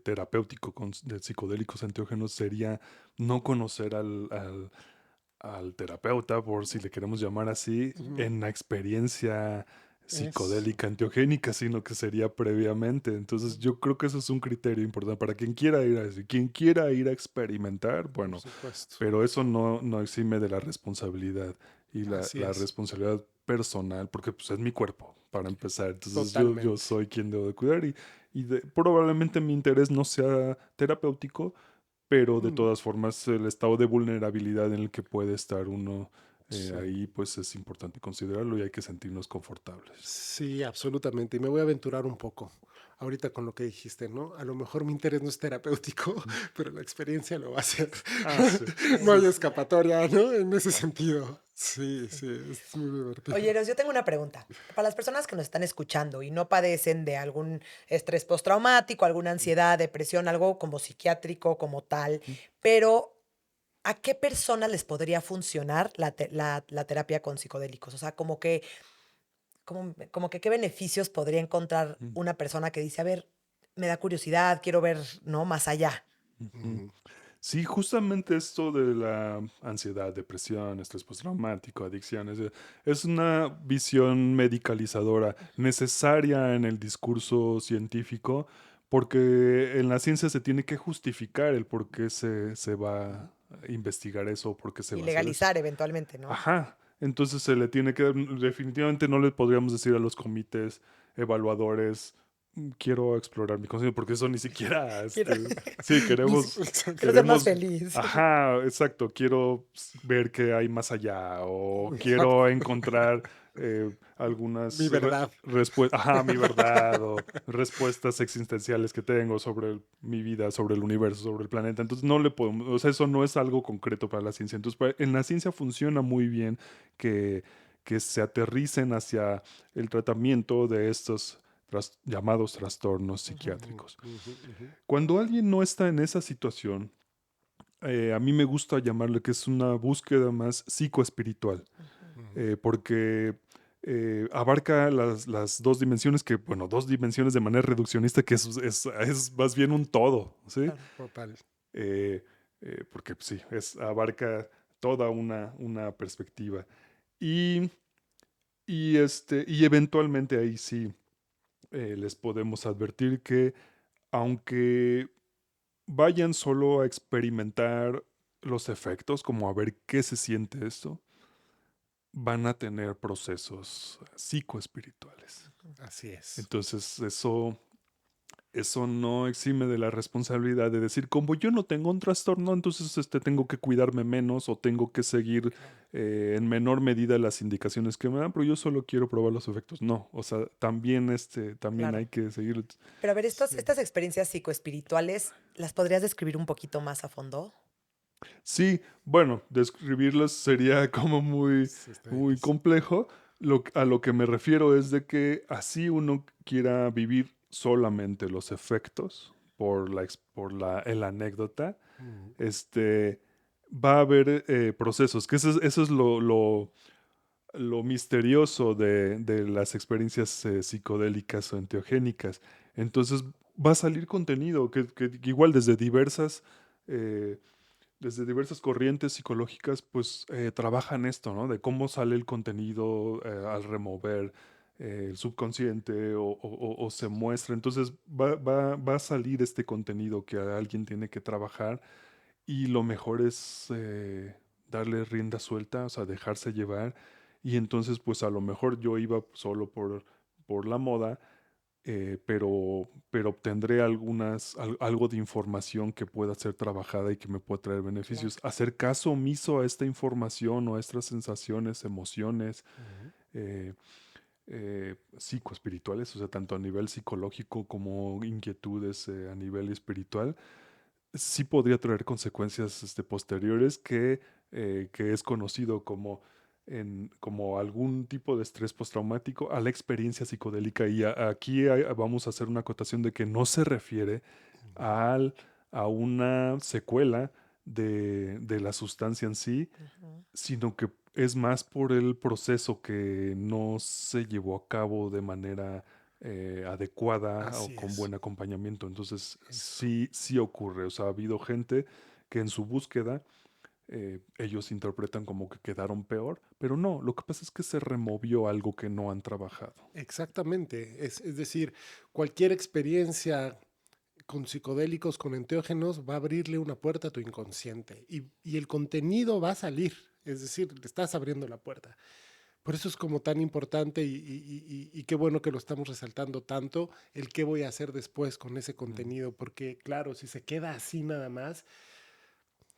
terapéutico de psicodélicos enteógenos sería no conocer al terapeuta, por si le queremos llamar así, Ujú. en la experiencia Es psicodélica enteogénica, sino que sería previamente. Entonces yo creo que eso es un criterio importante para quien quiera ir a eso. Quien quiera ir a experimentar, por bueno, supuesto. pero eso no exime de la responsabilidad y Así la es, responsabilidad personal, porque pues, es mi cuerpo, para empezar. Entonces yo totalmente. soy quien debo de cuidar probablemente mi interés no sea terapéutico, pero de Mm. todas formas el estado de vulnerabilidad en el que puede estar uno Sí. ahí, pues es importante considerarlo y hay que sentirnos confortables. Sí, absolutamente. Y me voy a aventurar un poco ahorita con lo que dijiste, ¿no? A lo mejor mi interés no es terapéutico, Mm. pero la experiencia lo va a hacer. Ah, sí, No Sí, hay sí, sí. escapatoria, ¿no? En ese sentido. Sí, sí. sí, es muy Oye, divertido. Eros, yo tengo una pregunta. Para las personas que nos están escuchando y no padecen de algún estrés postraumático, alguna ansiedad, depresión, algo como psiquiátrico, como tal, Ujú. pero ¿a qué personas les podría funcionar la terapia con psicodélicos? O sea, como que qué beneficios podría encontrar Mm. una persona que dice, a ver, me da curiosidad, quiero ver, ¿no? Más allá. Ujú. Ujú, Sí, justamente esto de la ansiedad, depresión, estrés postraumático, adicciones, es una visión medicalizadora necesaria en el discurso científico porque en la ciencia se tiene que justificar el por qué se va a investigar eso o por qué se Y va a hacer eso. legalizar eventualmente, ¿no? Ajá, entonces se le tiene que, definitivamente no le podríamos decir a los comités evaluadores, quiero explorar mi conciencia", porque eso ni siquiera, Quiero, sí, quiero ser más queremos, feliz. ajá, exacto, quiero ver qué hay más allá, o quiero encontrar mi algunas verdad. respuestas, ajá, mi verdad, o respuestas existenciales que tengo sobre mi vida, sobre el universo, sobre el planeta. Entonces no le podemos, o sea, eso no es algo concreto para la ciencia. Entonces, en la ciencia funciona muy bien que, que se aterricen hacia el tratamiento de estos llamados trastornos Ujú. Ujú, psiquiátricos. ujú, ujú, Cuando alguien no está en esa situación, a mí me gusta llamarle que es una búsqueda más psicoespiritual, Ujú. ujú. porque abarca las dos dimensiones que, bueno, dos dimensiones de manera reduccionista, que es más bien un todo, ¿sí? Claro. Total. Eh, porque pues, sí, abarca toda una perspectiva. Y, y eventualmente ahí sí les podemos advertir que aunque vayan solo a experimentar los efectos, como a ver qué se siente esto, van a tener procesos psicoespirituales. Así es. Entonces, eso no exime de la responsabilidad de decir, como yo no tengo un trastorno, entonces tengo que cuidarme menos o tengo que seguir Claro. en menor medida las indicaciones que me dan, pero yo solo quiero probar los efectos. No, o sea, también hay Claro. que seguir. Pero a ver, Sí. estas experiencias psicoespirituales, ¿las podrías describir un poquito más a fondo? Sí, bueno, describirlas sería como Sí, está muy difícil. complejo. A lo que me refiero es de que así uno quiera vivir solamente los efectos por la anécdota, Ujú, este, va a haber procesos, que eso es lo misterioso de las experiencias psicodélicas o enteogénicas. Entonces va a salir contenido que igual eh, desde diversas corrientes psicológicas, pues trabajan esto, ¿no? De cómo sale el contenido al remover el subconsciente o se muestra. Entonces va a salir este contenido que alguien tiene que trabajar y lo mejor es darle rienda suelta, o sea, dejarse llevar. Y entonces, pues a lo mejor yo iba solo por la moda, pero obtendré algo de información que pueda ser trabajada y que me pueda traer Claro. beneficios. Hacer caso omiso a esta información o a estas sensaciones, emociones Ujú. eh, psicoespirituales, o sea, tanto a nivel psicológico como inquietudes a nivel espiritual, sí podría traer consecuencias posteriores que es conocido como algún tipo de estrés postraumático a la experiencia psicodélica. Y aquí vamos a hacer una acotación de que no se refiere al- a una secuela de la sustancia en sí, Ujú. sino que es más por el proceso que no se llevó a cabo de manera adecuada o Así con es, buen acompañamiento. Entonces, eso. sí ocurre. O sea, ha habido gente que en su búsqueda ellos interpretan como que quedaron peor, pero no, lo que pasa es que se removió algo que no han trabajado. Exactamente. Es decir, cualquier experiencia con psicodélicos, con enteógenos, va a abrirle una puerta a tu inconsciente y el contenido va a salir. Es decir, le estás abriendo la puerta. Por eso es como tan importante y qué bueno que lo estamos resaltando tanto, el qué voy a hacer después con ese Mm. contenido, porque claro, si se queda así nada más,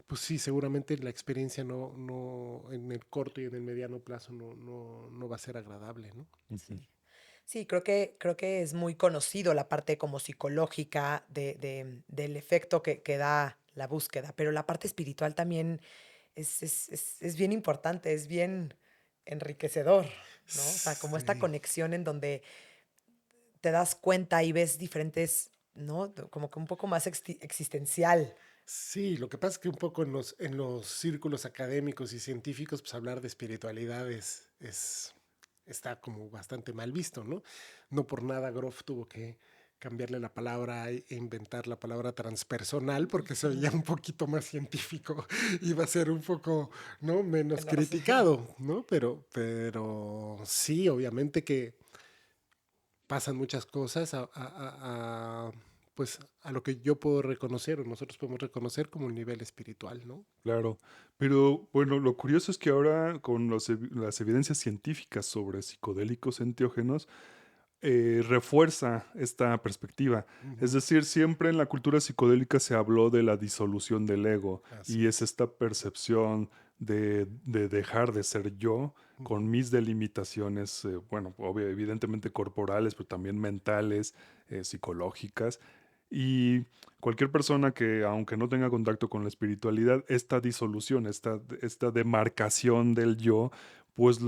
pues sí, seguramente la experiencia en el corto y en el mediano plazo no va a ser agradable, ¿no? Ujú. Sí. Sí, creo que es muy conocido la parte como psicológica del efecto que da la búsqueda, pero la parte espiritual también es bien importante, es bien enriquecedor, ¿no? O sea, como esta Sí, conexión en donde te das cuenta y ves diferentes, ¿no? Como que un poco más existencial. sí, lo que pasa es que un poco en los círculos académicos y científicos, pues hablar de espiritualidad está como bastante mal visto, ¿no? No por nada Groff tuvo que cambiarle la palabra e inventar la palabra transpersonal porque se Ujú. oía un poquito más científico, iba a ser un poco, ¿no? Menos Bueno, sí. criticado, ¿no? Pero sí, obviamente que pasan muchas cosas pues a lo que yo puedo reconocer o nosotros podemos reconocer como un nivel espiritual, ¿no? Claro, pero bueno, lo curioso es que ahora con las evidencias científicas sobre psicodélicos enteógenos, refuerza esta perspectiva. Es Ujú. decir, siempre en la cultura psicodélica se habló de la disolución del ego Así y es es. esta percepción de dejar de ser yo con Ujú. mis delimitaciones, bueno, evidentemente corporales, pero también mentales, psicológicas. Y cualquier persona que, aunque no tenga contacto con la espiritualidad, esta disolución, esta demarcación del yo, pues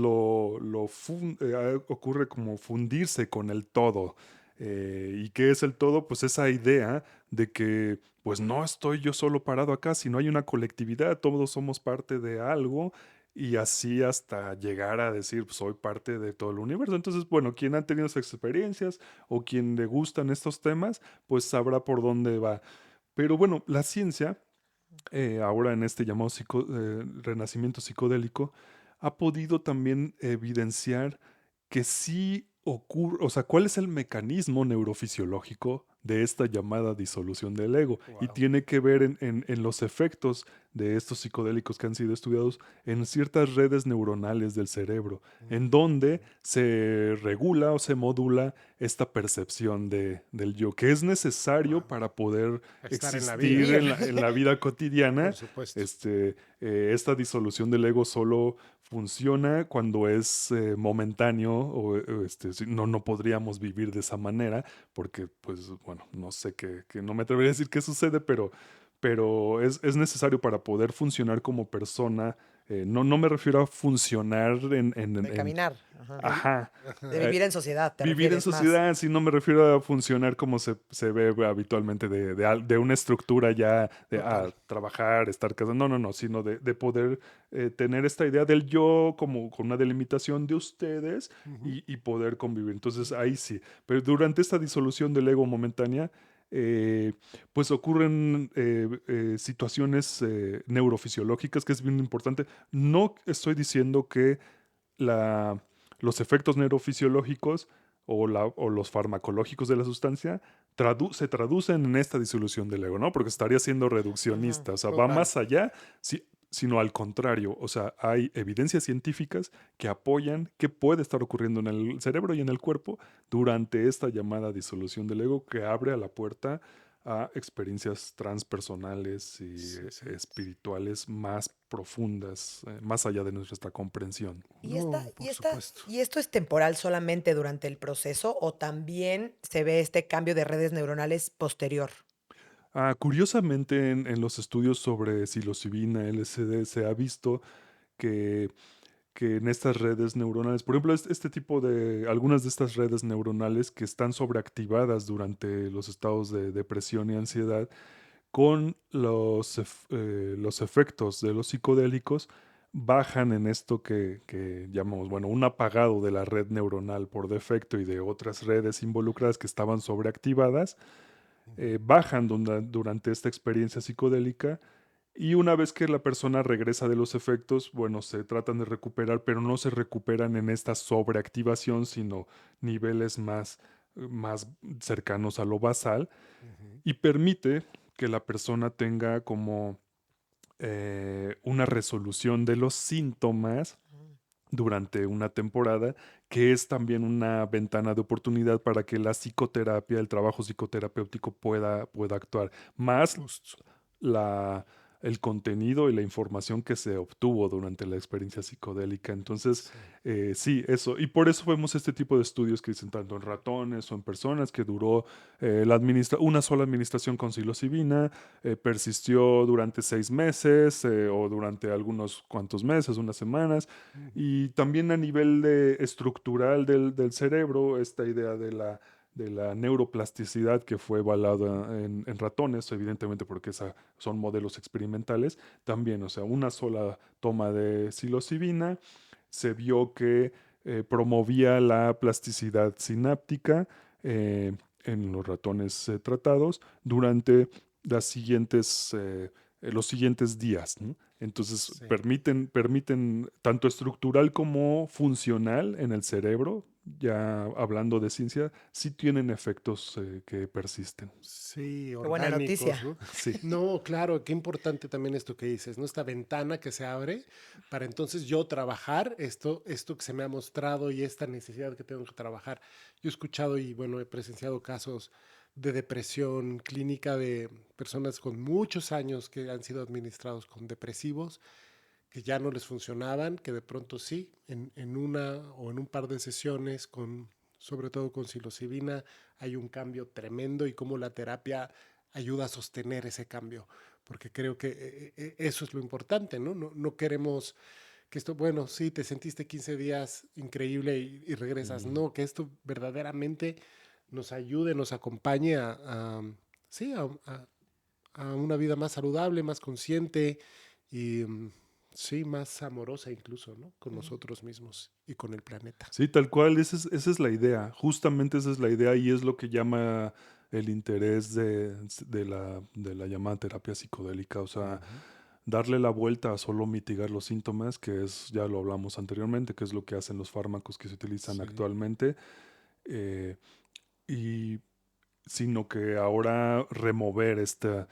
ocurre como fundirse con el todo. ¿Y qué es el todo? Pues esa idea de que pues no estoy yo solo parado acá, sino hay una colectividad, todos somos parte de algo y así hasta llegar a decir pues, soy parte de todo el universo. Entonces, bueno, quien ha tenido esas experiencias o quien le gustan estos temas, pues sabrá por dónde va. Pero bueno, la ciencia ahora en este llamado renacimiento psicodélico, ha podido también evidenciar que sí ocurre, o sea, cuál es el mecanismo neurofisiológico de esta llamada disolución del ego. Y Wow. tiene que ver en los efectos de estos psicodélicos que han sido estudiados en ciertas redes neuronales del cerebro, en donde se regula o se modula esta percepción del yo, que es necesario Wow. para poder Estar en la vida, existir Vivir. en la vida por cotidiana. supuesto. Esta disolución del ego solo funciona cuando es momentáneo no podríamos vivir de esa manera porque pues bueno, no sé que no me atrevería a decir qué sucede, pero es necesario para poder funcionar como persona. No me refiero a funcionar De caminar. Ajá. Ajá. De eh, vivir en sociedad, te Vivir en refieres más. sociedad, si no me refiero a funcionar como se ve habitualmente de una estructura ya de Total. trabajar, estar casado, no, sino de poder tener esta idea del yo como con una delimitación de ustedes Ujú. y poder convivir. Entonces ahí sí, pero durante esta disolución del ego momentánea, eh, pues ocurren situaciones neurofisiológicas que es bien importante. No estoy diciendo que la, los efectos neurofisiológicos o los farmacológicos de la sustancia se traducen en esta disolución del ego, ¿no? Porque estaría siendo Ujú. reduccionista, o sea, va Total. más allá, sino al contrario, o sea, hay evidencias científicas que apoyan que puede estar ocurriendo en el cerebro y en el cuerpo durante esta llamada disolución del ego que abre a la puerta a experiencias transpersonales y Sí, sí. espirituales más profundas, más allá de nuestra comprensión. ¿Y esta, No, y por esta, supuesto. y esto es temporal solamente durante el proceso o también se ve este cambio de redes neuronales posterior? Curiosamente, en los estudios sobre psilocibina, LSD, se ha visto que, que en estas redes neuronales, por ejemplo, este tipo de, algunas de estas redes neuronales que están sobreactivadas durante los estados de depresión y ansiedad, con los efectos de los psicodélicos, bajan en esto que llamamos, bueno, un apagado de la red neuronal por defecto y de otras redes involucradas que estaban sobreactivadas, Ujú. bajan durante esta experiencia psicodélica y una vez que la persona regresa de los efectos, bueno, se tratan de recuperar, pero no se recuperan en esta sobreactivación, sino niveles más cercanos a lo basal Ujú. y permite que la persona tenga como una resolución de los síntomas durante una temporada, que es también una ventana de oportunidad para que la psicoterapia, el trabajo psicoterapéutico pueda actuar. Más Justo. la, el contenido y la información que se obtuvo durante la experiencia psicodélica. Entonces, Sí. sí, eso. Y por eso vemos este tipo de estudios que dicen tanto en ratones o en personas que duró una sola administración con psilocibina, persistió durante 6 meses o durante algunos cuantos meses, unas semanas. Ujú. Y también a nivel estructural del cerebro, esta idea de la neuroplasticidad que fue evaluada en ratones, evidentemente porque son modelos experimentales, también, o sea, una sola toma de psilocibina se vio que promovía la plasticidad sináptica en los ratones tratados durante los siguientes días, ¿no? Entonces Sí. permiten tanto estructural como funcional en el cerebro, ya hablando de ciencia, sí tienen efectos que persisten. Sí, Qué buena orgánicos, noticia. ¿no? Sí. No, claro, qué importante también esto que dices, ¿no? Esta ventana que se abre para entonces yo trabajar esto que se me ha mostrado y esta necesidad que tengo que trabajar. Yo he escuchado y bueno, he presenciado casos de depresión clínica de personas con muchos años que han sido administrados con depresivos, que ya no les funcionaban, que de pronto sí, en una o en un par de sesiones con, sobre todo con psilocibina, hay un cambio tremendo y cómo la terapia ayuda a sostener ese cambio, porque creo que eso es lo importante, ¿no? No queremos que esto, bueno, sí, te sentiste 15 días increíble y regresas, Mm. no, que esto verdaderamente nos ayude, nos acompañe sí, a una vida más saludable, más consciente y sí, más amorosa incluso, ¿no? Con Ujú. nosotros mismos y con el planeta. Sí, tal cual, esa es la idea, justamente esa es la idea y es lo que llama el interés de la llamada terapia psicodélica, o sea, Ujú. darle la vuelta a solo mitigar los síntomas, que es, ya lo hablamos anteriormente, que es lo que hacen los fármacos que se utilizan Sí. actualmente, eh, y sino que ahora remover esta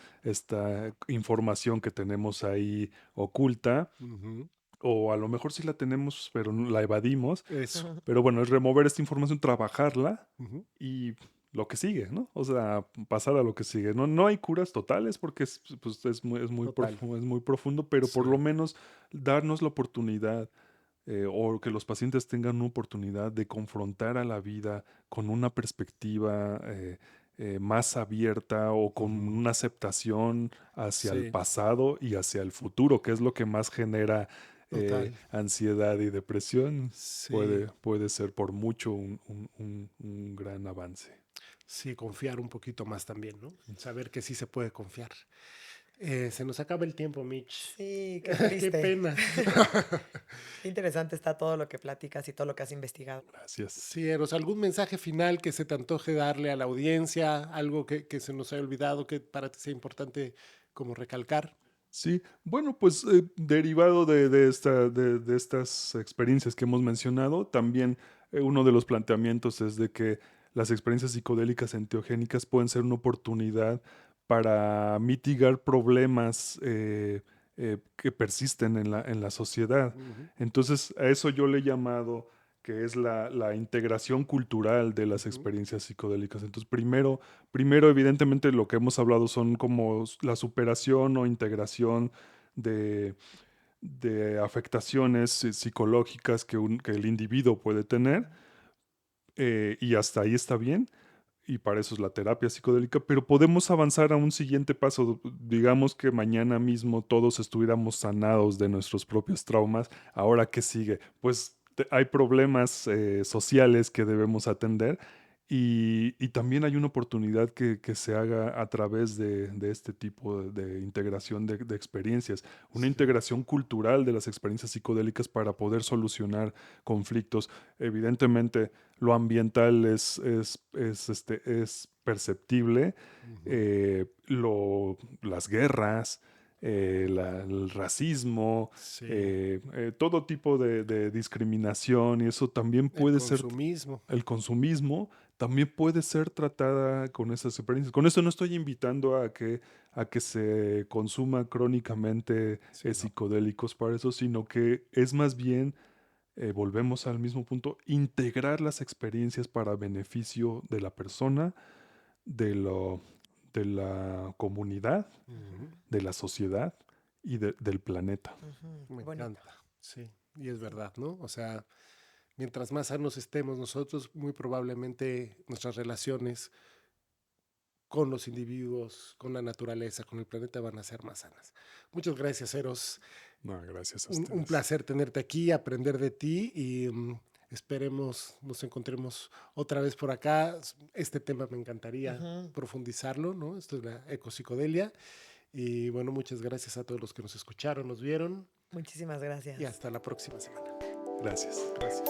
información que tenemos ahí oculta, Ujú. o a lo mejor sí la tenemos, pero la evadimos, Eso. pero bueno, es remover esta información, trabajarla Ujú. y lo que sigue, ¿no? O sea, pasar a lo que sigue. No hay curas totales porque pues, Total. es muy profundo, pero por lo Sí. menos darnos la oportunidad o que los pacientes tengan una oportunidad de confrontar a la vida con una perspectiva más abierta o con Ujú. una aceptación hacia el Sí. pasado y hacia el futuro, que es lo que más genera Total. ansiedad y depresión, Sí, puede ser por mucho un gran avance. sí, confiar un poquito más también, ¿no? Saber que sí se puede confiar. Se nos acaba el tiempo, Mitch. Sí, qué Qué triste. pena. Qué interesante está todo lo que platicas y todo lo que has investigado. Gracias. Sí, Eros, ¿algún mensaje final que se te antoje darle a la audiencia? Algo que se nos haya olvidado que para ti sea importante como recalcar. Sí, bueno, pues derivado de estas experiencias que hemos mencionado, también uno de los planteamientos es de que las experiencias psicodélicas enteogénicas pueden ser una oportunidad para mitigar problemas que persisten en la sociedad. Ujú, Entonces, a eso yo le he llamado que es la integración cultural de las ujú, experiencias psicodélicas. Entonces, primero, evidentemente, lo que hemos hablado son como la superación o integración de, de afectaciones psicológicas que el individuo puede tener, y hasta ahí está bien, y para eso es la terapia psicodélica, pero podemos avanzar a un siguiente paso. Digamos que mañana mismo todos estuviéramos sanados de nuestros propios traumas. ¿Ahora qué sigue? Pues hay problemas sociales que debemos atender, y también hay una oportunidad que se haga a través de este tipo de integración de experiencias, una sí, integración cultural de las experiencias psicodélicas para poder solucionar conflictos. Evidentemente, lo ambiental es perceptible, ujú, las guerras, el racismo, sí. todo tipo de discriminación, y eso también El puede ser, consumismo. el consumismo también puede ser tratada con esas experiencias. Con esto no estoy invitando a que se consuma crónicamente Sí, no. psicodélicos para eso, sino que es más bien, volvemos al mismo punto, integrar las experiencias para beneficio de la persona, de, lo, de la comunidad, Ujú, de la sociedad y del planeta. Ujú, me qué bonito. encanta. Sí, y es Sí. verdad, ¿no? O sea, mientras más sanos estemos nosotros, muy probablemente nuestras relaciones con los individuos, con la naturaleza, con el planeta van a ser más sanas. Muchas gracias, Eros. No, gracias a Un ustedes. placer tenerte aquí, aprender de ti y esperemos nos encontremos otra vez por acá. Este tema me encantaría Ujú. profundizarlo, ¿no? Esto es la ecopsicodelia. Y bueno, muchas gracias a todos los que nos escucharon, nos vieron Muchísimas y gracias. hasta la próxima semana. Gracias. Gracias.